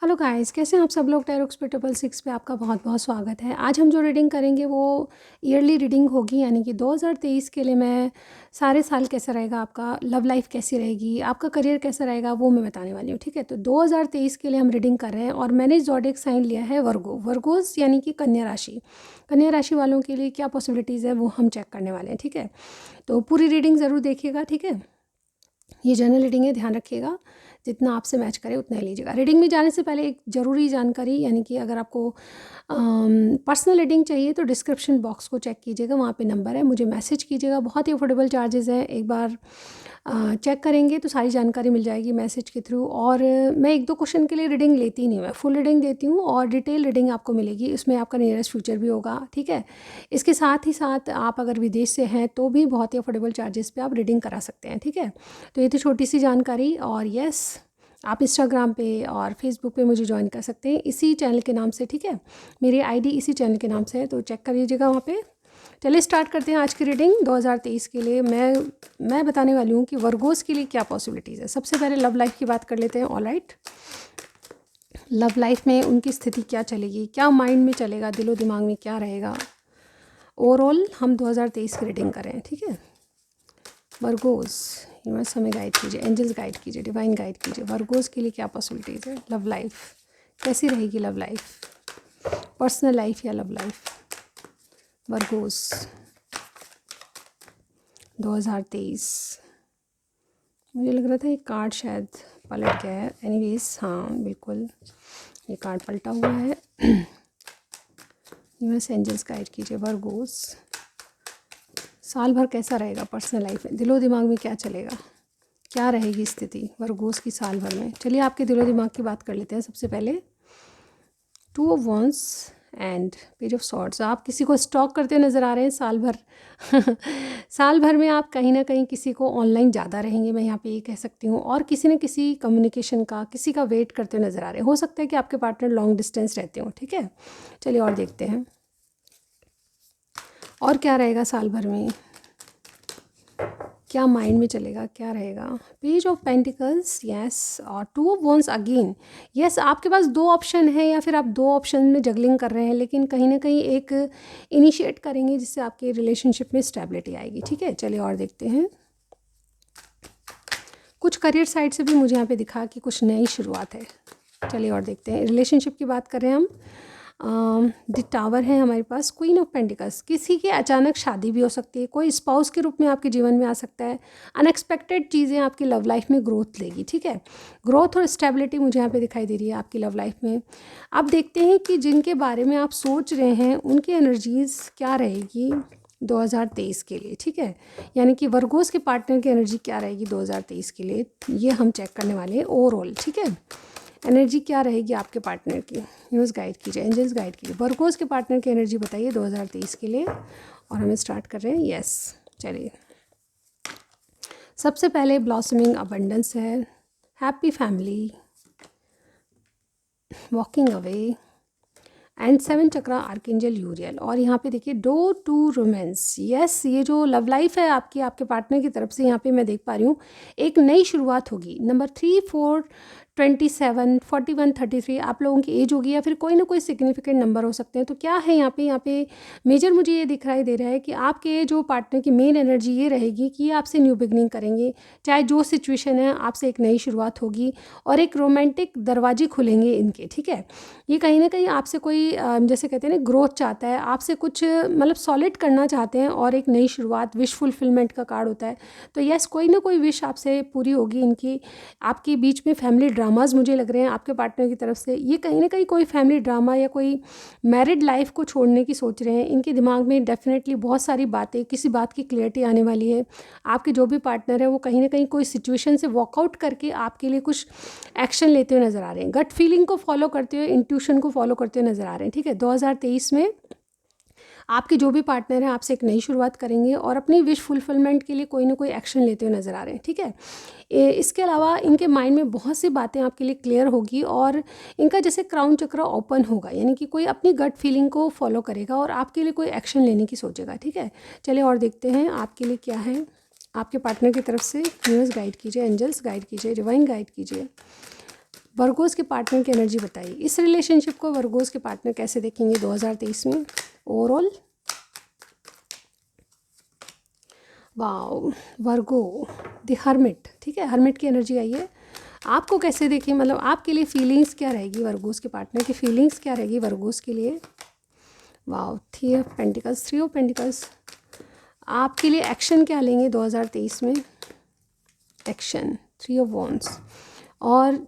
Hello guys, कैसे हैं आप सब लोग। टैरोक्स पे 666 पे आपका बहुत बहुत स्वागत है। आज हम जो रीडिंग करेंगे वो ईयरली रीडिंग होगी, यानी कि 2023 के लिए मैं सारे साल कैसा रहेगा आपका, लव लाइफ कैसी रहेगी, आपका करियर कैसा रहेगा, वो मैं बताने वाली हूँ। ठीक है, तो 2023 के लिए हम रीडिंग कर रहे हैं और मैंने ज़ोडिएक साइन लिया है वर्गोस यानी कि कन्या राशि। कन्या राशि वालों के लिए क्या पॉसिबिलिटीज़ है वो हम चेक करने वाले हैं। ठीक है, तो पूरी रीडिंग ज़रूर देखिएगा। ठीक है, ये जनरल रीडिंग है, ध्यान रखिएगा, जितना आपसे मैच करे उतना ही लीजिएगा। रीडिंग में जाने से पहले एक ज़रूरी जानकारी, यानी कि अगर आपको पर्सनल रीडिंग चाहिए तो डिस्क्रिप्शन बॉक्स को चेक कीजिएगा, वहाँ पे नंबर है, मुझे मैसेज कीजिएगा। बहुत ही अफोर्डेबल चार्जेस हैं, एक बार चेक करेंगे तो सारी जानकारी मिल जाएगी मैसेज के थ्रू। और मैं एक दो क्वेश्चन के लिए रीडिंग लेती नहीं हूँ, मैं फुल रीडिंग देती हूँ और डिटेल रीडिंग आपको मिलेगी, इसमें आपका नियरेस्ट फ्यूचर भी होगा। ठीक है, इसके साथ ही साथ आप अगर विदेश से हैं तो भी बहुत ही अफोर्डेबल चार्जेस पे आप रीडिंग करा सकते हैं। ठीक है, तो ये थी छोटी सी जानकारी। और यस, आप इंस्टाग्राम पे और फेसबुक पे मुझे ज्वाइन कर सकते हैं इसी चैनल के नाम से। ठीक है, मेरी आईडी इसी चैनल के नाम से है, तो चेक कर लीजिएगा वहाँ पे। चलिए स्टार्ट करते हैं आज की रीडिंग 2023 के लिए। मैं बताने वाली हूँ कि वर्गोस के लिए क्या पॉसिबिलिटीज़ है। सबसे पहले लव लाइफ की बात कर लेते हैं। ऑलराइट, लव लाइफ में उनकी स्थिति क्या चलेगी, क्या माइंड में चलेगा, दिलो दिमाग में क्या रहेगा। ओवरऑल हम 2023 की रीडिंग कर रहे हैं। ठीक है, वर्गोस, यूनिवर्स हमें गाइड कीजिए, एंजल्स गाइड कीजिए, डिवाइन गाइड कीजिए। वर्गोस के लिए क्या पॉसिबिलिटीज़ है, लव लाइफ कैसी रहेगी, लव लाइफ, पर्सनल लाइफ या लव लाइफ। वर्गोस 2023, मुझे लग रहा था ये कार्ड शायद पलट गया है। एनीवेज, हाँ बिल्कुल ये कार्ड पलटा हुआ है। यूनिवर्स एंजल्स गाइड कीजिए। वर्गोस साल भर कैसा रहेगा, पर्सनल लाइफ में दिलो दिमाग में क्या चलेगा, क्या रहेगी स्थिति वर्गोस की साल भर में। चलिए आपके दिलो दिमाग की बात कर लेते हैं। सबसे पहले 2 of wands and page of swords. आप किसी को स्टॉक करते हुए नज़र आ रहे हैं साल भर। साल भर में आप कहीं ना कहीं किसी को ऑनलाइन ज़्यादा रहेंगे, मैं यहाँ पे ये कह सकती हूँ, और किसी न किसी कम्युनिकेशन का, किसी का वेट करते हुए नज़र आ रहे हैं। हो सकता है कि आपके पार्टनर लॉन्ग डिस्टेंस रहते हो। ठीक है, चलिए और देखते हैं और क्या रहेगा साल भर में, क्या माइंड में चलेगा, क्या रहेगा। पेज ऑफ पेंटिकल्स, यस, और 2 ऑफ वॉन्ड्स अगेन। यस, आपके पास दो ऑप्शन है या फिर आप दो ऑप्शन में जगलिंग कर रहे हैं, लेकिन कहीं ना कहीं एक इनिशिएट करेंगे जिससे आपके रिलेशनशिप में स्टेबिलिटी आएगी। ठीक है, चलिए और देखते हैं। कुछ करियर साइड से भी मुझे यहाँ पे दिखा कि कुछ नई शुरुआत है। चलिए और देखते हैं। रिलेशनशिप की बात कर रहे हैं हम। द टावर है हमारे पास, क्वीन ऑफ पेंटिकल्स। किसी की अचानक शादी भी हो सकती है, कोई स्पाउस के रूप में आपके जीवन में आ सकता है। अनएक्सपेक्टेड चीज़ें आपकी लव लाइफ में ग्रोथ लेगी। ठीक है, ग्रोथ और स्टेबिलिटी मुझे यहाँ पे दिखाई दे रही है आपकी लव लाइफ में। आप देखते हैं कि जिनके बारे में आप सोच रहे हैं उनकी एनर्जीज़ क्या रहेगी 2023 के लिए। ठीक है, यानी कि वर्गोस के पार्टनर की एनर्जी क्या रहेगी 2023 के लिए, ये हम चेक करने वाले हैं ओवरऑल। ठीक है, एनर्जी क्या रहेगी आपके पार्टनर की, न्यूज़ गाइड कीजिए, एंजल्स गाइड कीजिए। वर्गोस के पार्टनर की एनर्जी बताइए 2023 के लिए। और हमें स्टार्ट कर रहे हैं। यस, चलिए सबसे पहले ब्लॉसमिंग अबंडेंस है, happy family, walking away and 7 chakra archangel Uriel. और यहाँ पे देखिए डोर टू रोमांस। यस, ये जो लव लाइफ है आपकी, आपके पार्टनर की तरफ से यहाँ पे मैं देख पा रही हूँ एक नई शुरुआत होगी। नंबर 3, 4, 27, 41, 33 आप लोगों की एज होगी, या फिर कोई ना कोई सिग्निफिकेंट नंबर हो सकते हैं। तो क्या है यहाँ पे मेजर मुझे ये दिखाई दे रहा है कि आपके जो पार्टनर की मेन एनर्जी ये रहेगी कि ये आपसे न्यू बिगनिंग करेंगे। चाहे जो सिचुएशन है, आपसे एक नई शुरुआत होगी और एक रोमांटिक दरवाजे खुलेंगे इनके। ठीक है, ये कहीं ना कहीं आपसे कोई जैसे कहते हैं ना, ग्रोथ चाहता है, आपसे कुछ मतलब सॉलिड करना चाहते हैं और एक नई शुरुआत, विश फुलफिलमेंट का कार्ड होता है। तो यस, कोई ना कोई विश आपसे पूरी होगी इनकी। आपके बीच में फैमिली ड्रामाज मुझे लग रहे हैं आपके पार्टनर की तरफ से। ये कहीं ना कहीं कोई फैमिली ड्रामा या कोई मैरिड लाइफ को छोड़ने की सोच रहे हैं। इनके दिमाग में डेफिनेटली बहुत सारी बातें, किसी बात की क्लियरिटी आने वाली है। आपके जो भी पार्टनर है वो कहीं ना कहीं कोई सिचुएशन से वॉकआउट करके आपके लिए कुछ एक्शन लेते हुए नजर आ रहे हैं। गट फीलिंग को फॉलो करते हुए, इंट्यूशन को फॉलो करते हुए नजर आ रहे हैं। ठीक है, 2023 में आपके जो भी पार्टनर हैं आपसे एक नई शुरुआत करेंगे और अपनी विश फुलफिलमेंट के लिए कोई ना कोई एक्शन लेते हुए नजर आ रहे हैं। ठीक है, इसके अलावा इनके माइंड में बहुत सी बातें आपके लिए क्लियर होगी और इनका जैसे क्राउन चक्र ओपन होगा, यानी कि कोई अपनी गट फीलिंग को फॉलो करेगा और आपके लिए कोई एक्शन लेने की सोचेगा। ठीक है, चलिए और देखते हैं आपके लिए क्या है। आपके पार्टनर की तरफ से न्यूज़ गाइड कीजिए, एंजल्स गाइड कीजिए, डिवाइन गाइड कीजिए। वर्गोस के पार्टनर की एनर्जी बताइए, इस रिलेशनशिप को वर्गोस के पार्टनर कैसे देखेंगे 2023 में overall. Wow, Virgo the hermit, ठीक है, हर्मिट की एनर्जी आई है। आपको कैसे देखिए, मतलब आपके लिए फीलिंग्स क्या रहेगी, वर्गोस के पार्टनर की फीलिंग्स क्या रहेगी वर्गोस के लिए। Wow, three of pentacles, three of pentacles. आपके लिए एक्शन क्या लेंगे 2023 में, एक्शन, थ्री ऑफ वॉन्ड्स। और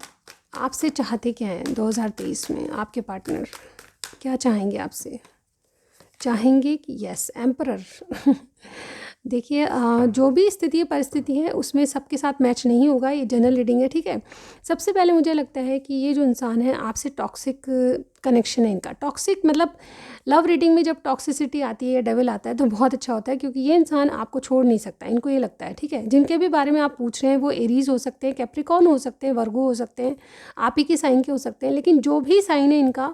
आपसे चाहते क्या हैं 2023 में, आपके पार्टनर क्या चाहेंगे आपसे, चाहेंगे कि यस एम्परर देखिए जो भी स्थिति परिस्थिति है उसमें सबके साथ मैच नहीं होगा, ये जनरल रीडिंग है, ठीक है। सबसे पहले मुझे लगता है कि ये जो इंसान है आपसे टॉक्सिक कनेक्शन है इनका, टॉक्सिक मतलब लव रीडिंग में जब टॉक्सिसिटी आती है, डेविल आता है तो बहुत अच्छा होता है, क्योंकि ये इंसान आपको छोड़ नहीं सकता, इनको ये लगता है, ठीक है। जिनके भी बारे में आप पूछ रहे हैं वो एरीज हो सकते हैं, कैप्रिकॉर्न हो सकते हैं, वर्गो हो सकते हैं, आप ही की साइन के हो सकते हैं, लेकिन जो भी साइन है इनका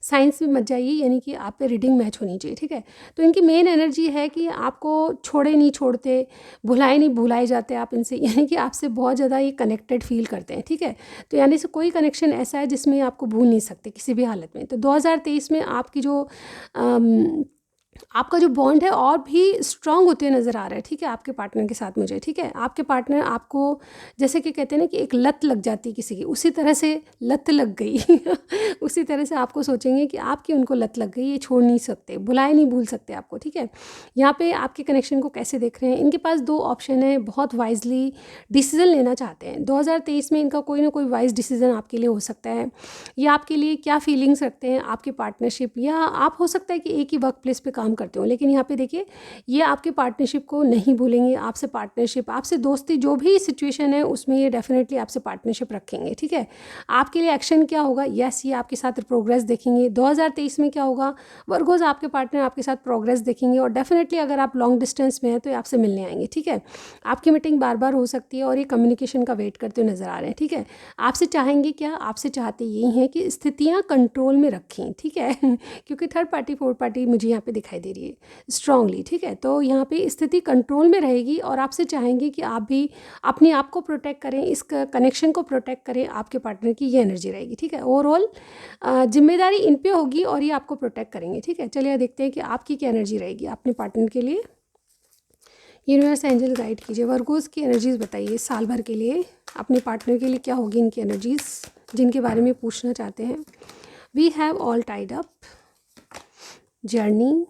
साइंस में मत जाइए, यानी कि आप पे रीडिंग मैच होनी चाहिए, ठीक है। तो इनकी मेन एनर्जी है कि आपको छोड़े नहीं छोड़ते, भुलाए नहीं भुलाए जाते आप इनसे, यानी कि आपसे बहुत ज़्यादा ये कनेक्टेड फील करते हैं, ठीक है। तो यानी से कोई कनेक्शन ऐसा है जिसमें आपको भूल नहीं सकते किसी भी हालत में। तो 2023 में आपकी जो आपका जो बॉन्ड है और भी स्ट्रांग होते नज़र आ रहा है, ठीक है, आपके पार्टनर के साथ मुझे, ठीक है। आपके पार्टनर आपको जैसे कि कहते हैं ना कि एक लत लग जाती है किसी की, उसी तरह से लत लग गई उसी तरह से आपको सोचेंगे कि आपकी उनको लत लग गई, ये छोड़ नहीं सकते, भुलाए नहीं भूल सकते आपको, ठीक है। यहाँ पे आपके कनेक्शन को कैसे देख रहे हैं, इनके पास दो ऑप्शन है, बहुत वाइजली डिसीजन लेना चाहते हैं 2023 में। इनका कोई ना कोई वाइज डिसीजन आपके लिए हो सकता है, या आपके लिए क्या फीलिंग्स रखते हैं आपके पार्टनरशिप, या आप हो सकता है कि एक ही वर्क प्लेस पे काम करते हो, लेकिन यहाँ पे देखिए ये आपके पार्टनरशिप को नहीं भूलेंगे, आपसे पार्टनरशिप, आपसे दोस्ती, जो भी सिचुएशन है उसमें ये डेफिनेटली आपसे पार्टनरशिप रखेंगे, ठीक है। आपके लिए एक्शन क्या होगा, यस ये आपके साथ प्रोग्रेस देखेंगे 2023 में। क्या होगा, वर्गोज आपके पार्टनर आपके साथ प्रोग्रेस देखेंगे, और डेफिनेटली अगर आप लॉन्ग डिस्टेंस में हैं तो ये आपसे मिलने आएंगे, ठीक है। आपकी मीटिंग बार बार हो सकती है और ये कम्युनिकेशन का वेट करते हुए नजर आ रहे हैं, ठीक है। आपसे चाहेंगे क्या, आपसे चाहते यही हैं कि स्थितियाँ कंट्रोल में रखें, ठीक है क्योंकि थर्ड पार्टी फोर्थ पार्टी मुझे यहाँ पे दिखाई दे रही है स्ट्रांगली, ठीक है। तो यहाँ पे स्थिति कंट्रोल में रहेगी और आपसे चाहेंगे कि आप भी अपने आप को प्रोटेक्ट करें, इस कनेक्शन को प्रोटेक्ट करें, आपके पार्टनर की ये एनर्जी रहेगी, ठीक है। ओवरऑल जिम्मेदारी इन पे होगी और ये आपको प्रोटेक्ट करेंगे, ठीक है। चलिए देखते हैं कि आपकी क्या एनर्जी रहेगी अपने पार्टनर के लिए। यूनिवर्स एंजल गाइड कीजिए, वर्गोस की एनर्जीज बताइए साल भर के लिए, अपने पार्टनर के लिए क्या होगी इनकी एनर्जीज जिनके बारे में पूछना चाहते हैं। We have all tied up, journey,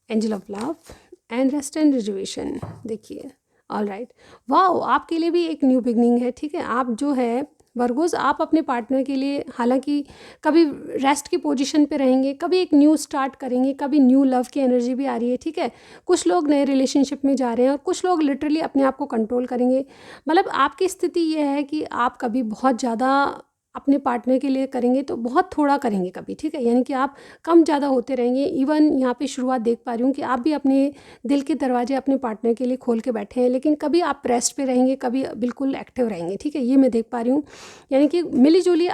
angel of love and rest and reservation. देखिए ऑल राइट, वाओ, आपके लिए भी एक न्यू बिगनिंग है, ठीक है। आप जो है वर्गोस, आप अपने पार्टनर के लिए हालांकि कभी रेस्ट की पोजीशन पे रहेंगे, कभी एक न्यू स्टार्ट करेंगे, कभी न्यू लव की एनर्जी भी आ रही है, ठीक है। कुछ लोग नए रिलेशनशिप में जा रहे हैं और कुछ लोग लिटरली अपने आप को कंट्रोल करेंगे। मतलब आपकी स्थिति ये है कि आप कभी बहुत ज़्यादा अपने पार्टनर के लिए करेंगे तो बहुत थोड़ा करेंगे कभी, ठीक है। यानी कि आप कम ज़्यादा होते रहेंगे। इवन यहाँ पे शुरुआत देख पा रही हूँ कि आप भी अपने दिल के दरवाजे अपने पार्टनर के लिए खोल के बैठे हैं, लेकिन कभी आप रेस्ट पे रहेंगे, कभी बिल्कुल एक्टिव रहेंगे, ठीक है। ये मैं देख पा रही हूँ, यानी कि मिली जुली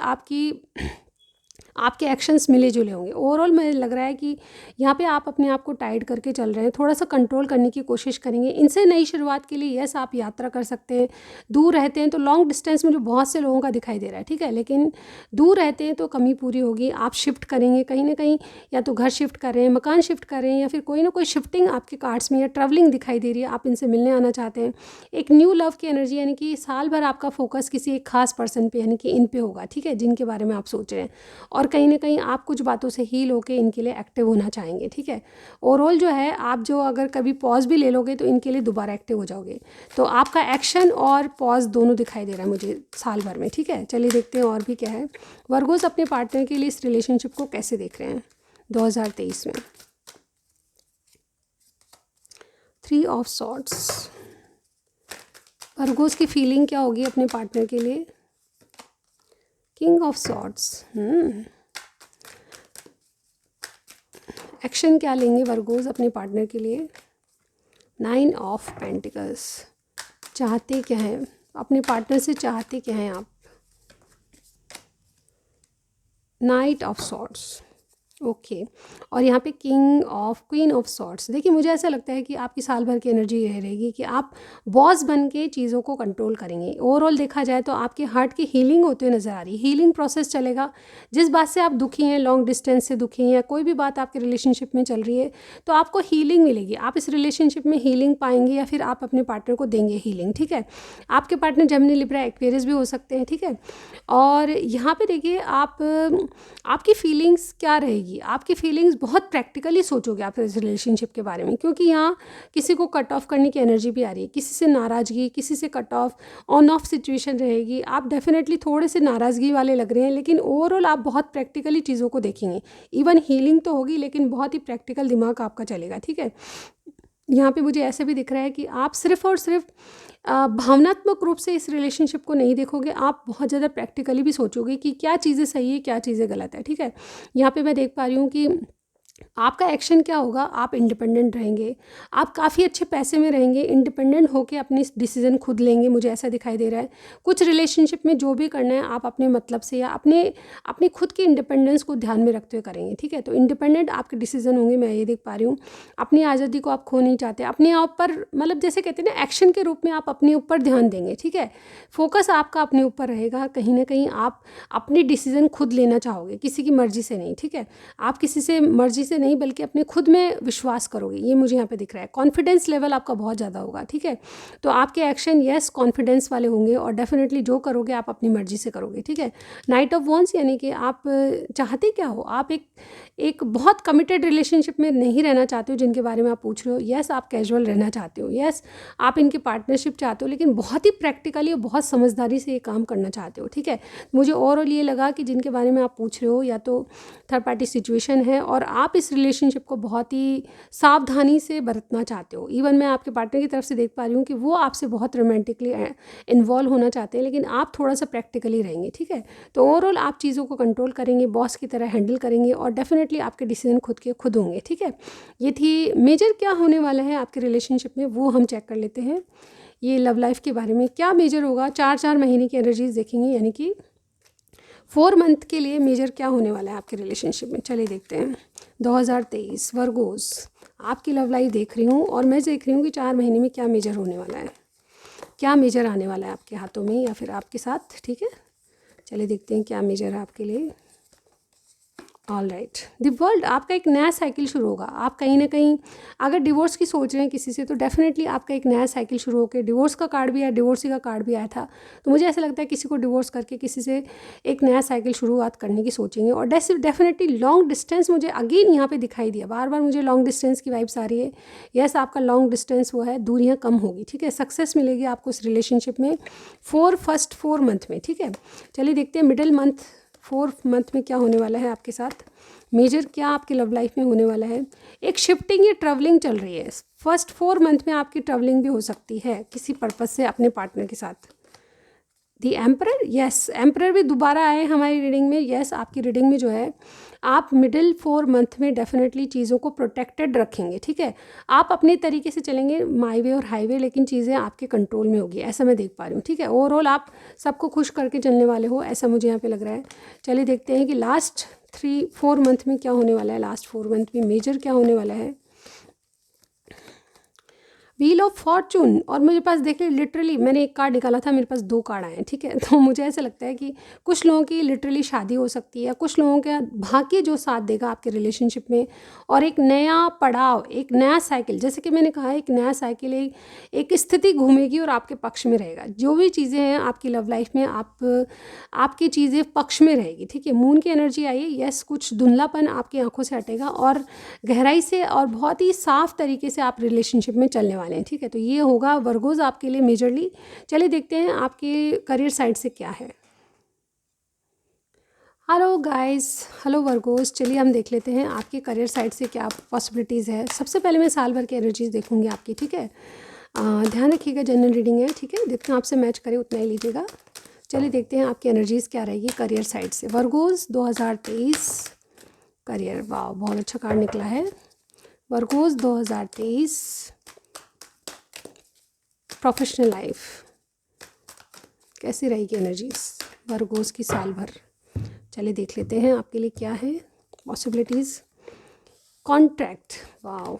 आपके एक्शंस मिले जुले होंगे। ओवरऑल मुझे लग रहा है कि यहाँ पे आप अपने आप को टाइट करके चल रहे हैं, थोड़ा सा कंट्रोल करने की कोशिश करेंगे। इनसे नई शुरुआत के लिए यस आप यात्रा कर सकते हैं, दूर रहते हैं तो लॉन्ग डिस्टेंस में जो बहुत से लोगों का दिखाई दे रहा है, ठीक है, लेकिन दूर रहते हैं तो कमी पूरी होगी। आप शिफ्ट करेंगे कहीं ना कहीं, या तो घर शिफ्ट कर रहे हैं, मकान शिफ्ट कर रहे हैं, या फिर कोई ना कोई शिफ्टिंग आपके कार्ड्स में या ट्रैवलिंग दिखाई दे रही है, आप इनसे मिलने आना चाहते हैं। एक न्यू लव की एनर्जी, यानी कि साल भर आपका फोकस किसी एक खास पर्सन पे यानी कि इन पे होगा, ठीक है, जिनके बारे में आप सोच रहे हैं, और कहीं ना कहीं आप कुछ बातों से हील होकर इनके लिए एक्टिव होना चाहेंगे, ठीक है। ओवरऑल जो है आप जो अगर कभी पॉज भी ले लोगे तो इनके लिए दोबारा एक्टिव हो जाओगे। तो आपका एक्शन और पॉज दोनों दिखाई दे रहा है मुझे साल भर में, ठीक है। चलिए देखते हैं और भी क्या है। वर्गोस अपने पार्टनर के लिए इस रिलेशनशिप को कैसे देख रहे हैं 2023 में। थ्री ऑफ सॉर्ड्स, वर्गोस की फीलिंग क्या होगी अपने पार्टनर के लिए। किंग ऑफ सॉर्ड्स, एक्शन क्या लेंगे वर्गोस अपने पार्टनर के लिए। नाइन ऑफ पेंटिकल्स, चाहते क्या हैं अपने पार्टनर से, चाहते क्या हैं आप। Night of swords, okay. और यहाँ पे क्वीन ऑफ सॉर्ड्स, देखिए मुझे ऐसा लगता है कि आपकी साल भर की एनर्जी यह रहेगी कि आप बॉस बन के चीज़ों को कंट्रोल करेंगे। ओवरऑल देखा जाए तो आपके हार्ट की हीलिंग होते हुए नज़र आ रही है, हीलिंग प्रोसेस चलेगा। जिस बात से आप दुखी हैं, लॉन्ग डिस्टेंस से दुखी हैं या कोई भी बात आपके रिलेशनशिप में चल रही है, तो आपको हीलिंग मिलेगी। आप इस रिलेशनशिप में हीलिंग पाएंगे या फिर आप अपने पार्टनर को देंगे हीलिंग, ठीक है। आपके पार्टनर जेमिनी, लिब्रा, एक्वेरियस भी हो सकते हैं, ठीक है। और यहाँ पे देखिए आपकी फीलिंग्स क्या रहेगी। आपकी फीलिंग्स बहुत प्रैक्टिकली सोचोगे आप इस रिलेशनशिप के बारे में, क्योंकि यहाँ किसी को कट ऑफ करने की एनर्जी भी आ रही है, किसी से नाराज़गी, किसी से cut off, on off situation रहेगी। आप डेफिनेटली थोड़े से नाराज़गी वाले लग रहे हैं, लेकिन ओवरऑल आप बहुत प्रैक्टिकली चीज़ों को देखेंगे। इवन हीलिंग तो होगी लेकिन बहुत ही प्रैक्टिकल दिमाग आपका चलेगा, ठीक है। यहाँ पे मुझे ऐसे भी दिख रहा है कि आप सिर्फ़ और सिर्फ भावनात्मक रूप से इस रिलेशनशिप को नहीं देखोगे, आप बहुत ज़्यादा प्रैक्टिकली भी सोचोगे कि क्या चीज़ें सही है, क्या चीज़ें गलत है, ठीक है। यहाँ पे मैं देख पा रही हूँ कि आपका एक्शन क्या होगा, आप इंडिपेंडेंट रहेंगे, आप काफ़ी अच्छे पैसे में रहेंगे, इंडिपेंडेंट होके अपनी डिसीज़न खुद लेंगे, मुझे ऐसा दिखाई दे रहा है। कुछ रिलेशनशिप में जो भी करना है आप अपने मतलब से या अपने खुद की इंडिपेंडेंस को ध्यान में रखते हुए करेंगे, ठीक है। तो इंडिपेंडेंट आपके डिसीज़न होंगे, मैं ये देख पा रही हूँ। अपनी आज़ादी को आप खो नहीं चाहते, अपने आप पर मतलब जैसे कहते हैं ना, एक्शन के रूप में आप अपने ऊपर ध्यान देंगे, ठीक है। फोकस आपका अपने ऊपर रहेगा, कहीं ना कहीं आप अपनी डिसीज़न खुद लेना चाहोगे, किसी की मर्ज़ी से नहीं, ठीक है। आप किसी से मर्ज़ी से नहीं बल्कि अपने खुद में विश्वास करोगे, ये मुझे यहाँ पे दिख रहा है। कॉन्फिडेंस लेवल आपका बहुत ज़्यादा होगा, ठीक है। तो आपके एक्शन यस कॉन्फिडेंस वाले होंगे और डेफिनेटली जो करोगे आप अपनी मर्ज़ी से करोगे, ठीक है। नाइट ऑफ वॉन्स यानी कि आप चाहते क्या हो, आप एक बहुत कमिटेड रिलेशनशिप में नहीं रहना चाहते हो जिनके बारे में आप पूछ रहे हो। यस आप कैजुअल रहना चाहते हो, यस आप इनकी पार्टनरशिप चाहते हो, लेकिन बहुत ही प्रैक्टिकली और बहुत समझदारी से ये काम करना चाहते हो, ठीक है। मुझे ओवरऑल ये लगा कि जिनके बारे में आप पूछ रहे हो या तो थर्ड पार्टी सिचुएशन है और आप इस रिलेशनशिप को बहुत ही सावधानी से बरतना चाहते हो। इवन मैं आपके पार्टनर की तरफ से देख पा रही हूँ कि वो आपसे बहुत रोमांटिकली इन्वॉल्व होना चाहते हैं, लेकिन आप थोड़ा सा प्रैक्टिकली रहेंगे, ठीक है। तो ओवरऑल आप चीज़ों को कंट्रोल करेंगे, बॉस की तरह हैंडल करेंगे और डेफिनेटली आपके डिसीजन खुद के खुद होंगे, ठीक है। ये थी मेजर क्या होने वाला है आपके रिलेशनशिप में, वो हम चेक कर लेते हैं। ये लव लाइफ के बारे में क्या मेजर होगा, 4 महीने की एनर्जीज देखेंगे, यानी कि 4 मंथ के लिए मेजर क्या होने वाला है आपके रिलेशनशिप में। चलिए देखते हैं। 2023 वर्गोस, आपकी लव लाइफ देख रही हूँ और मैं देख रही हूँ कि 4 महीने में क्या मेजर होने वाला है, क्या मेजर आने वाला है आपके हाथों में या फिर आपके साथ, ठीक है। चलिए देखते हैं क्या मेजर है आपके लिए। ऑल राइट, द वर्ल्ड, आपका एक नया साइकिल शुरू होगा। आप कहीं ना कहीं अगर डिवोर्स की सोच रहे हैं किसी से, तो डेफिनेटली आपका एक नया साइकिल शुरू होकर डिवोर्स का कार्ड भी आया, डिवोर्सी का कार्ड भी आया था। तो मुझे ऐसा लगता है किसी को डिवोर्स करके किसी से एक नया साइकिल शुरुआत करने की सोचेंगे। और डेफिनेटली लॉन्ग डिस्टेंस मुझे अगेन यहाँ पे दिखाई दिया, बार बार मुझे लॉन्ग डिस्टेंस की वाइब्स आ रही है। यस आपका लॉन्ग डिस्टेंस वो है, दूरियाँ कम होगी, ठीक है। सक्सेस मिलेगी आपको इस रिलेशनशिप में फर्स्ट 4 मंथ में, ठीक है। चलिए देखते हैं मिडिल मंथ 4 मंथ में क्या होने वाला है आपके साथ, मेजर क्या आपकी लव लाइफ में होने वाला है। एक शिफ्टिंग या ट्रैवलिंग चल रही है फर्स्ट 4 मंथ में, आपकी ट्रैवलिंग भी हो सकती है किसी पर्पस से अपने पार्टनर के साथ। दी एम्परर, यस एम्परर भी दोबारा आए हमारी रीडिंग में। यस आपकी रीडिंग में जो है आप मिडिल 4 मंथ में डेफिनेटली चीज़ों को प्रोटेक्टेड रखेंगे, ठीक है। आप अपने तरीके से चलेंगे माई वे और हाईवे, लेकिन चीज़ें आपके कंट्रोल में होगी, ऐसा मैं देख पा रही हूँ, ठीक है। ओवरऑल आप सबको खुश करके चलने वाले हो, ऐसा मुझे यहाँ पे लग रहा है। चलिए देखते हैं कि लास्ट 3-4 मंथ में क्या होने वाला है, लास्ट 4 मंथ में मेजर क्या होने वाला है। व्हील ऑफ फॉर्चून, और मेरे पास देखिए लिटरली मैंने एक कार्ड निकाला था, मेरे पास 2 कार्ड आए हैं, ठीक है। तो मुझे ऐसा लगता है कि कुछ लोगों की लिटरली शादी हो सकती है, कुछ लोगों का भाग्य जो साथ देगा आपके रिलेशनशिप में, और एक नया पड़ाव, एक नया साइकिल, जैसे कि मैंने कहा एक नया साइकिल, एक स्थिति घूमेगी और आपके पक्ष में रहेगा। जो भी चीज़ें हैं आपकी लव लाइफ में, आपकी चीज़ें पक्ष में रहेगी, ठीक है। मून की एनर्जी आई है, यस कुछ धुंधलापन आपकी आंखों से हटेगा और गहराई से और बहुत ही साफ तरीके से आप रिलेशनशिप में चलने वाले हैं, ठीक है। तो ये होगा वर्गोज आपके लिए मेजरली। चलिए देखते हैं आपके करियर साइड से क्या है। हेलो गाइस, हेलो वर्गोज, चलिए हम देख लेते हैं आपके करियर साइड से क्या पॉसिबिलिटीज़ है। सबसे पहले मैं साल भर की एनर्जीज देखूंगी आपकी, ठीक है। ध्यान रखिएगा जनरल रीडिंग है, ठीक है, जितना आपसे मैच करे उतना ही लीजिएगा। चलिए देखते हैं आपकी एनर्जीज क्या रहेगी करियर साइड से। वर्गोज 2023 करियर, वाह बहुत अच्छा कार्ड निकला है। वर्गोज 2023 प्रोफेशनल लाइफ, कैसी रहेगी एनर्जीज वर्गोज की साल भर। चलिए देख लेते हैं आपके लिए क्या है। Possibilities, contract, wow,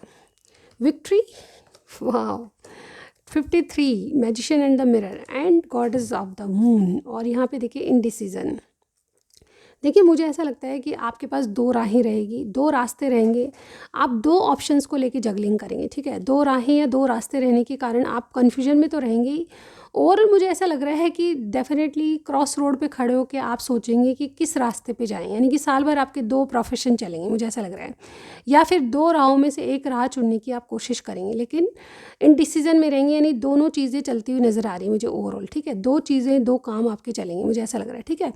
victory, wow, 53, magician and the mirror and goddess of the moon. और यहाँ पे देखिए इनडिसीजन। देखिए मुझे ऐसा लगता है कि आपके पास दो राहें रहेगी, दो रास्ते रहेंगे, आप दो ऑप्शंस को लेके जगलिंग करेंगे, ठीक है। दो राहें या दो रास्ते रहने के कारण आप कन्फ्यूजन में तो रहेंगे ही, और मुझे ऐसा लग रहा है कि डेफिनेटली क्रॉस रोड पे खड़े होकर आप सोचेंगे कि किस रास्ते पे जाएं, यानी कि साल भर आपके दो प्रोफेशन चलेंगे, मुझे ऐसा लग रहा है, या फिर दो राहों में से एक राह चुनने की आप कोशिश करेंगे, लेकिन इनडिसीजन में रहेंगे, यानी दोनों चीज़ें चलती हुई नज़र आ रही है मुझे ओवरऑल, ठीक है। दो चीज़ें, दो काम आपके चलेंगे, मुझे ऐसा लग रहा है, ठीक है।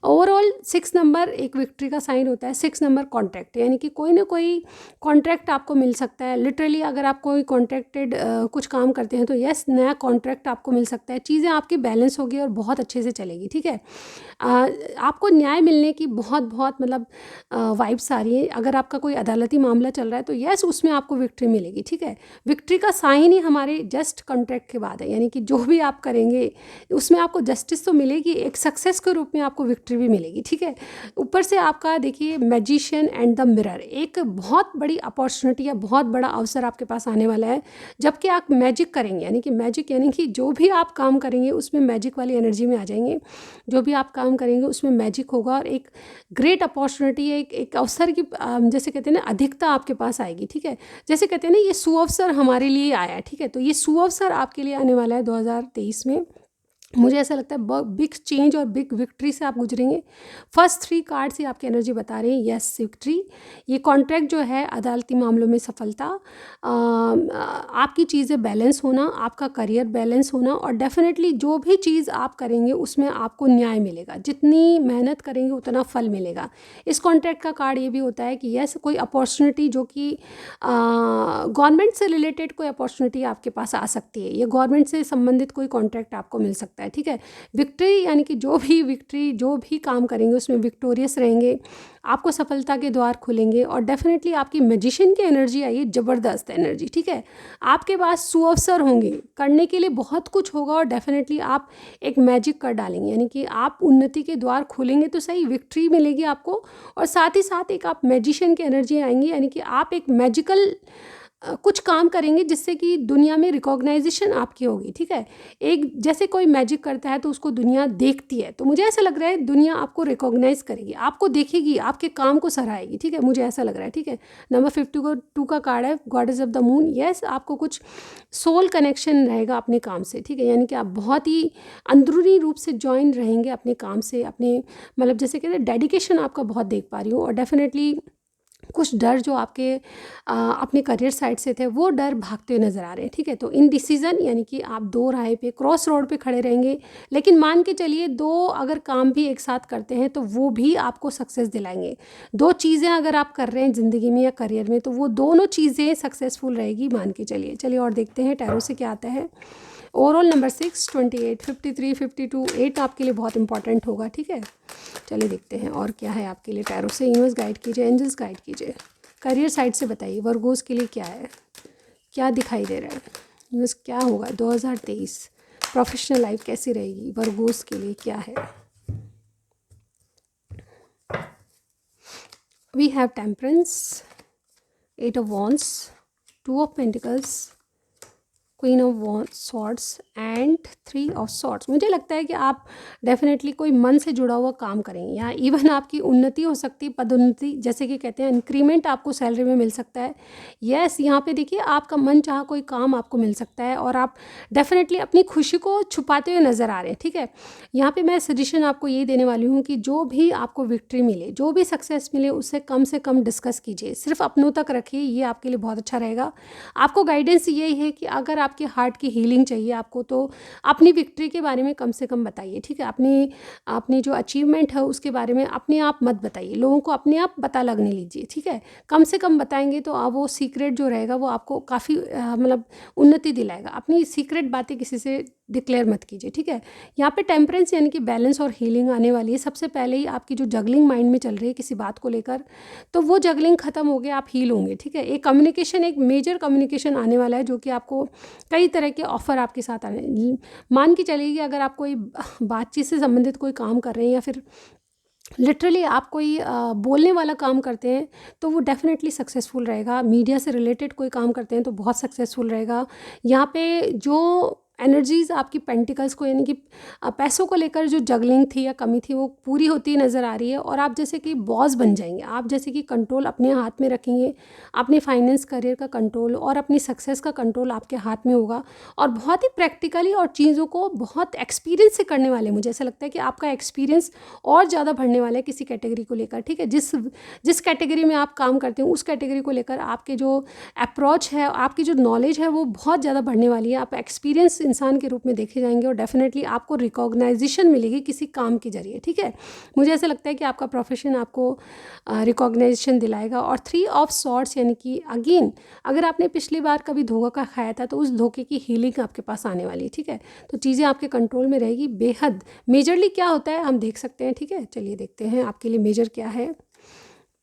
ओवरऑल 6 नंबर एक विक्ट्री का साइन होता है। 6 नंबर कॉन्ट्रैक्ट, यानी कि कोई ना कोई कॉन्ट्रैक्ट आपको मिल सकता है। लिटरली अगर आप कोई कॉन्ट्रैक्टेड कुछ काम करते हैं तो यस, नया कॉन्ट्रैक्ट आपको मिल सकता है, चीज़ें आपकी बैलेंस होगी और बहुत अच्छे से चलेगी, ठीक है। आपको न्याय मिलने की बहुत बहुत मतलब वाइब्स आ रही है। अगर आपका कोई अदालती मामला चल रहा है तो यस, उसमें आपको विक्ट्री मिलेगी, ठीक है। विक्ट्री का साइन ही हमारे जस्ट कॉन्ट्रैक्ट के बाद है, यानी कि जो भी आप करेंगे उसमें आपको जस्टिस तो मिलेगी, एक सक्सेस के रूप में आपको विक्ट्री भी मिलेगी, ठीक है। ऊपर से आपका देखिए मैजिशियन एंड द मिरर, एक बहुत बड़ी अपॉर्चुनिटी या बहुत बड़ा अवसर आपके पास आने वाला है, जबकि आप मैजिक करेंगे, यानी कि मैजिक यानी कि जो भी आप काम करेंगे उसमें मैजिक वाली एनर्जी में आ जाएंगे। जो भी आप काम करेंगे उसमें मैजिक होगा और एक ग्रेट अपॉर्चुनिटी, एक अवसर की जैसे कहते हैं ना अधिकता आपके पास आएगी, ठीक है। जैसे कहते हैं ना ये सुअवसर हमारे लिए आया है, ठीक है। तो ये सुअवसर आपके लिए आने वाला है 2023 में। मुझे ऐसा लगता है बिग चेंज और बिग विक्ट्री से आप गुजरेंगे। फर्स्ट 3 कार्ड से आपकी एनर्जी बता रही है यस विक्ट्री। ये कॉन्ट्रैक्ट जो है अदालती मामलों में सफलता, आपकी चीज़ें बैलेंस होना, आपका करियर बैलेंस होना, और डेफिनेटली जो भी चीज़ आप करेंगे उसमें आपको न्याय मिलेगा, जितनी मेहनत करेंगे उतना फल मिलेगा। इस कॉन्ट्रैक्ट का कार्ड ये भी होता है कि यस, कोई अपॉर्चुनिटी जो कि गवर्नमेंट से रिलेटेड कोई अपॉर्चुनिटी आपके पास आ सकती है, ये गवर्नमेंट से संबंधित कोई कॉन्ट्रैक्ट आपको मिल सकता है, ठीक है। विक्ट्री यानी कि जो भी काम करेंगे उसमें विक्टोरियस रहेंगे, आपको सफलता के द्वार खुलेंगे, और डेफिनेटली आपकी मैजिशियन की एनर्जी आई है, ज़बरदस्त एनर्जी, ठीक है। आपके पास सुअवसर होंगे, करने के लिए बहुत कुछ होगा, और डेफिनेटली आप एक मैजिक कर डालेंगे, यानी कि आप उन्नति के द्वार खुलेंगे तो सही, विक्ट्री मिलेगी आपको, और साथ ही साथ एक आप मैजिशियन की एनर्जी आएंगी, यानी कि आप एक मैजिकल कुछ काम करेंगे जिससे कि दुनिया में रिकॉग्नाइजेशन आपकी होगी, ठीक है। एक जैसे कोई मैजिक करता है तो उसको दुनिया देखती है, तो मुझे ऐसा लग रहा है दुनिया आपको रिकॉग्नाइज करेगी, आपको देखेगी, आपके काम को सराहेगी, ठीक है। मुझे ऐसा लग रहा है, ठीक है। नंबर 52 का कार्ड है goddess of the moon. Yes, आपको कुछ सोल कनेक्शन रहेगा अपने काम से, ठीक है, यानी कि आप बहुत ही अंदरूनी रूप से ज्वाइन रहेंगे अपने काम से, अपने मतलब जैसे कहते हैं डेडिकेशन आपका बहुत देख पा रही हूँ, और डेफिनेटली कुछ डर जो आपके अपने करियर साइड से थे वो डर भागते हुए नज़र आ रहे हैं, ठीक है। तो इन डिसीज़न यानी कि आप दो राह पे क्रॉस रोड पे खड़े रहेंगे, लेकिन मान के चलिए दो अगर काम भी एक साथ करते हैं तो वो भी आपको सक्सेस दिलाएंगे। दो चीज़ें अगर आप कर रहे हैं ज़िंदगी में या करियर में तो वो दोनों चीज़ें सक्सेसफुल रहेगी, मान के चलिए और देखते हैं टैरो से क्या आता है। ओवरऑल नंबर 6, 28, 53, 52, 8 आपके लिए बहुत इंपॉर्टेंट होगा, ठीक है। चलिए देखते हैं और क्या है आपके लिए टैरो से। यूनिवर्स गाइड कीजिए, एंजल्स गाइड कीजिए, करियर साइड से बताइए वर्गोस के लिए क्या है, क्या दिखाई दे रहा है यूनिवर्स, क्या होगा 2023, प्रोफेशनल लाइफ कैसी रहेगी, वर्गोस के लिए क्या है। We have temperance, 8 of wands, 2 of pentacles, queen of swords and 3 of swords. मुझे लगता है कि आप डेफिनेटली कोई मन से जुड़ा हुआ काम करेंगे, या इवन आपकी उन्नति हो सकती है, पदोन्नति, जैसे कि कहते हैं इंक्रीमेंट आपको सैलरी में मिल सकता है। यस, यहाँ पे देखिए आपका मन चाहा कोई काम आपको मिल सकता है, और आप डेफिनेटली अपनी खुशी को छुपाते हुए नज़र आ रहे हैं, ठीक है। यहाँ पे मैं सजेशन आपको यही देने वाली हूँ कि जो भी आपको विक्ट्री मिले, जो भी सक्सेस मिले, उससे कम डिस्कस कीजिए, सिर्फ अपनों तक रखिए, ये आपके लिए बहुत अच्छा रहेगा। आपको गाइडेंस यही है कि अगर आपके हार्ट की हीलिंग चाहिए आपको, तो अपनी विक्ट्री के बारे में कम से कम बताइए, ठीक है। अपनी जो अचीवमेंट है उसके बारे में अपने आप मत बताइए, लोगों को अपने आप पता लगने लीजिए, ठीक है। कम से कम बताएंगे तो आप वो सीक्रेट जो रहेगा वो आपको काफ़ी मतलब उन्नति दिलाएगा। अपनी सीक्रेट बातें किसी से डिक्लेयर मत कीजिए, ठीक है। यहाँ पे टेम्परेंस यानी कि बैलेंस और हीलिंग आने वाली है। सबसे पहले ही आपकी जो जगलिंग माइंड में चल रही है किसी बात को लेकर, तो वो जगलिंग खत्म हो गया, आप हील होंगे, ठीक है। एक कम्युनिकेशन, एक मेजर कम्युनिकेशन आने वाला है जो कि आपको कई तरह के ऑफ़र आपके साथ आने, मान के चलिए कि अगर आप कोई बातचीत से संबंधित कोई काम कर रहे हैं या फिर लिटरली आप कोई बोलने वाला काम करते हैं तो वो डेफ़िनेटली सक्सेसफुल रहेगा। मीडिया से रिलेटेड कोई काम करते हैं तो बहुत सक्सेसफुल रहेगा। यहाँ पे जो एनर्जीज़ आपकी पेंटिकल्स को यानी कि पैसों को लेकर जो जगलिंग थी या कमी थी वो पूरी होती नज़र आ रही है, और आप जैसे कि बॉस बन जाएंगे, आप जैसे कि कंट्रोल अपने हाथ में रखेंगे। अपने फाइनेंस करियर का कंट्रोल और अपनी सक्सेस का कंट्रोल आपके हाथ में होगा, और बहुत ही प्रैक्टिकली और चीज़ों को बहुत एक्सपीरियंस से करने वाले। मुझे ऐसा लगता है कि आपका एक्सपीरियंस और ज़्यादा बढ़ने वाला है किसी कैटेगरी को लेकर, ठीक है। जिस जिस कैटेगरी में आप काम करते हैं उस कैटेगरी को लेकर आपके जो अप्रोच है, आपकी जो नॉलेज है वो बहुत ज़्यादा बढ़ने वाली है। आप एक्सपीरियंस इंसान के रूप में देखे जाएंगे और डेफिनेटली आपको रिकॉग्नाइजेशन मिलेगी किसी काम के जरिए, ठीक है। मुझे ऐसा लगता है कि आपका प्रोफेशन आपको रिकॉग्नाइजेशन दिलाएगा। और 3 ऑफ सॉर्ड्स यानी कि अगेन अगर आपने पिछली बार कभी धोखा का खाया था तो उस धोखे की हीलिंग आपके पास आने वाली है, ठीक है। तो चीज़ें आपके कंट्रोल में रहेगी बेहद। मेजरली क्या होता है हम देख सकते हैं, ठीक है। चलिए देखते हैं आपके लिए मेजर क्या है,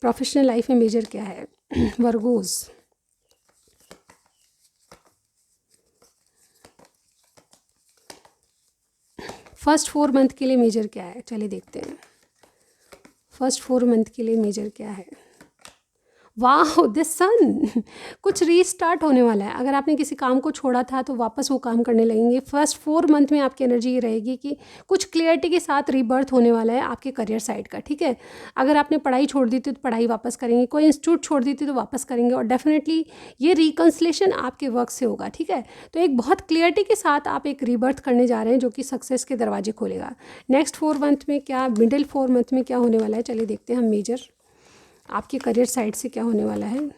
प्रोफेशनल लाइफ में मेजर क्या है। वर्गोस, फर्स्ट 4 मंथ के लिए मेजर क्या है, चलिए देखते हैं। फर्स्ट 4 मंथ के लिए मेजर क्या है। वाह द सन, कुछ रीस्टार्ट होने वाला है। अगर आपने किसी काम को छोड़ा था तो वापस वो काम करने लगेंगे। फर्स्ट 4 मंथ में आपकी एनर्जी ये रहेगी कि कुछ क्लियरिटी के साथ रीबर्थ होने वाला है आपके करियर साइड का, ठीक है। अगर आपने पढ़ाई छोड़ दी थी तो पढ़ाई वापस करेंगे, कोई इंस्टीट्यूट छोड़ दी थी तो वापस करेंगे, और डेफिनेटली ये रिकन्सलेशन आपके वर्क से होगा, ठीक है। तो एक बहुत क्लियरिटी के साथ आप एक रीबर्थ करने जा रहे हैं जो कि सक्सेस के दरवाजे खोलेगा। नेक्स्ट 4 मंथ में क्या, मिडिल 4 मंथ में क्या होने वाला है, चलिए देखते हैं हम मेजर आपके करियर साइड से क्या होने वाला है।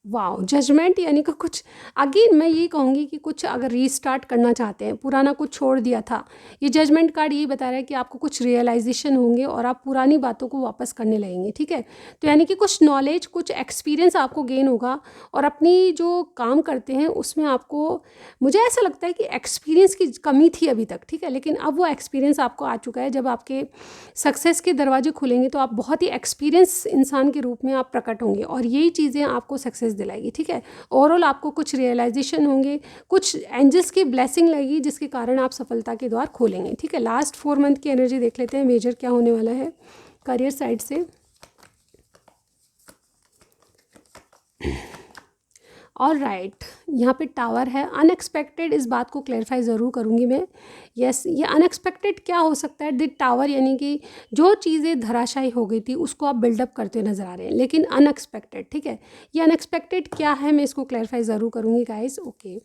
वाओ, जजमेंट यानी कि कुछ अगेन मैं ये कहूँगी कि कुछ अगर रीस्टार्ट करना चाहते हैं, पुराना कुछ छोड़ दिया था, ये जजमेंट कार्ड यही बता रहा है कि आपको कुछ रियलाइजेशन होंगे और आप पुरानी बातों को वापस करने लगेंगे, ठीक है। तो यानी कि कुछ नॉलेज, कुछ एक्सपीरियंस आपको गेन होगा, और अपनी जो काम करते हैं उसमें आपको, मुझे ऐसा लगता है कि एक्सपीरियंस की कमी थी अभी तक, ठीक है, लेकिन अब वो एक्सपीरियंस आपको आ चुका है। जब आपके सक्सेस के दरवाजे खुलेंगे तो आप बहुत ही एक्सपीरियंस इंसान के रूप में आप प्रकट होंगे, और यही चीज़ें आपको सक्सेस दिलाएगी, ठीक है। ओवरऑल आपको कुछ रियलाइजेशन होंगे, कुछ एंजल्स की ब्लेसिंग लगेगी जिसके कारण आप सफलता के द्वार खोलेंगे, ठीक है। लास्ट 4 मंथ की एनर्जी देख लेते हैं, मेजर क्या होने वाला है करियर साइड से। और राइट, यहाँ पे टावर है। अनएक्सपेक्टेड, इस बात को क्लैरिफाई ज़रूर करूँगी मैं। यस, ये अनएक्सपेक्टेड क्या हो सकता है, द टावर यानी कि जो चीज़ें धराशायी हो गई थी उसको आप बिल्डअप करते हुए नज़र आ रहे हैं, लेकिन अनएक्सपेक्टेड, ठीक है। ये अनएक्सपेक्टेड क्या है मैं इसको क्लैरिफाई ज़रूर करूँगी गाइस। ओके,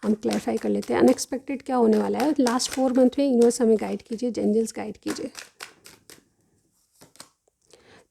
हम क्लैरिफाई कर लेते हैं अनएक्सपेक्टेड क्या होने वाला है। लास्ट 4 मंथ में यूनिवर्स हमें गाइड कीजिए, एंजल्स गाइड कीजिए।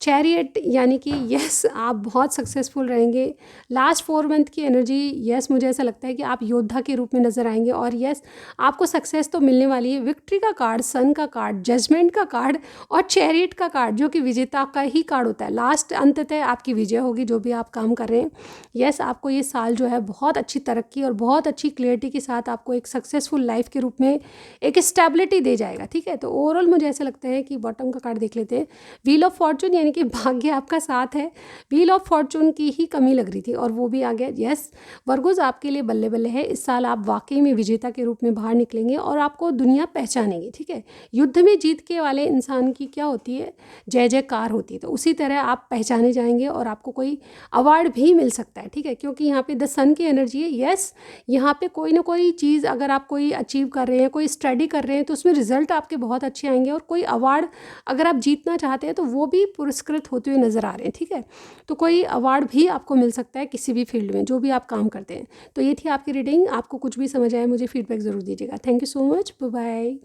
चैरियट यानी कि यस, आप बहुत सक्सेसफुल रहेंगे। लास्ट 4 मंथ की एनर्जी, यस मुझे ऐसा लगता है कि आप योद्धा के रूप में नज़र आएंगे, और यस आपको सक्सेस तो मिलने वाली है। विक्ट्री का कार्ड, सन का कार्ड, जजमेंट का कार्ड और चैरियट का कार्ड जो कि विजेता का ही कार्ड होता है। लास्ट अंततः आपकी विजय होगी जो भी आप काम कर रहे हैं। यस, आपको ये साल जो है बहुत अच्छी तरक्की और बहुत अच्छी क्लियरिटी के साथ आपको एक सक्सेसफुल लाइफ के रूप में एक स्टेबिलिटी दे जाएगा, ठीक है। तो ओवरऑल मुझे ऐसा लगता है कि बॉटम का कार्ड देख लेते हैं। व्हील ऑफ फॉर्चून यानी कि भाग्य आपका साथ है। व्हील ऑफ फॉर्चून की ही कमी लग रही थी और वो भी आ गया। यस वर्गोज, आपके लिए बल्ले बल्ले है। इस साल आप वाकई में विजेता के रूप में बाहर निकलेंगे और आपको दुनिया पहचानेगी, ठीक है। युद्ध में जीत के वाले इंसान की क्या होती है, जय जयकार होती है। तो उसी तरह आप पहचाने जाएंगे और आपको कोई अवार्ड भी मिल सकता है, ठीक है, क्योंकि यहाँ पे द सन की एनर्जी है। यस, यहाँ पे कोई ना कोई चीज़ अगर आप कोई अचीव कर रहे हैं, कोई स्टडी कर रहे हैं तो उसमें रिजल्ट आपके बहुत अच्छे आएंगे, और कोई अवार्ड अगर आप जीतना चाहते हैं तो वो भी पुरस्कृत होते हुए नज़र आ रहे हैं, ठीक है। तो कोई अवार्ड भी आपको मिल सकता है किसी भी फील्ड में जो भी आप काम करते हैं। तो ये थी आपकी रीडिंग। आपको कुछ भी समझ आए मुझे फीडबैक ज़रूर दीजिएगा। Thank you so much, bye bye.